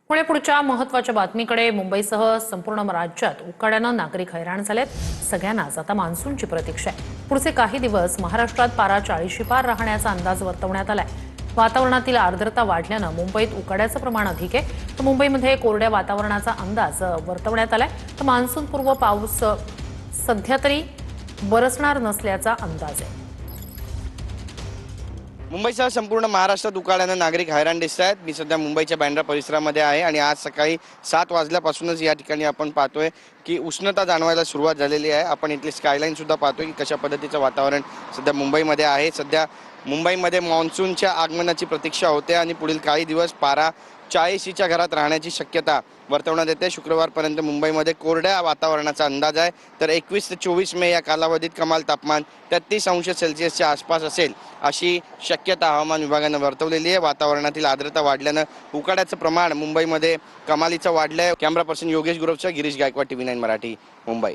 पुणे पुढच्या महत्त्वाच्या बातमीकडे. मुंबईसह संपूर्ण राज्यात उकाड्यानं नागरिक हैराण झालेत. सगळ्यांनाच आता मान्सूनची प्रतीक्षा आहे. पुढचे काही दिवस महाराष्ट्रात पारा 40शी पार राहण्याचा अंदाज वर्तवण्यात आलाय. वातावरणातील आर्द्रता वाढल्यानं मुंबईत उकाड्याचं प्रमाण अधिक आहे. तर मुंबईमध्ये कोरड्या वातावरणाचा अंदाज वर्तवण्यात आलाय. तर मान्सूनपूर्व पाऊस सध्या तरी बरसणार नसल्याचा अंदाज आहे. मुंबईसह संपूर्ण महाराष्ट्रात उकाड्यानं नागरिक हैराण दिसत आहेत. मी सध्या मुंबईच्या बँड्रा परिसरामध्ये आहे आणि आज सकाळी 7 वाजल्यापासूनच या ठिकाणी आपण पाहतोय की उष्णता जाणवायला सुरुवात झालेली आहे. आपण इथली स्कायलाईन सुद्धा पाहतोय की कशा पद्धतीचं वातावरण सध्या मुंबईमध्ये आहे. सध्या मुंबईमध्ये मान्सूनच्या आगमनाची प्रतीक्षा होते आणि पुढील काही दिवस पारा 40च्या घरात राहण्याची शक्यता वर्तवण्यात येते. शुक्रवारपर्यंत मुंबईमध्ये कोरड्या वातावरणाचा अंदाज आहे. तर 21 ते 24 मे या कालावधीत कमाल तापमान 33°C आसपास असेल अशी शक्यता हवामान विभागानं वर्तवलेली आहे. वातावरणातील आर्द्रता वाढल्यानं उकाड्याचं प्रमाण मुंबईमध्ये कमालीचं वाढलंय. कॅमेरा पर्सन योगेश गुरवचा गिरीश गायकवाड, TV9 मराठी, मुंबई.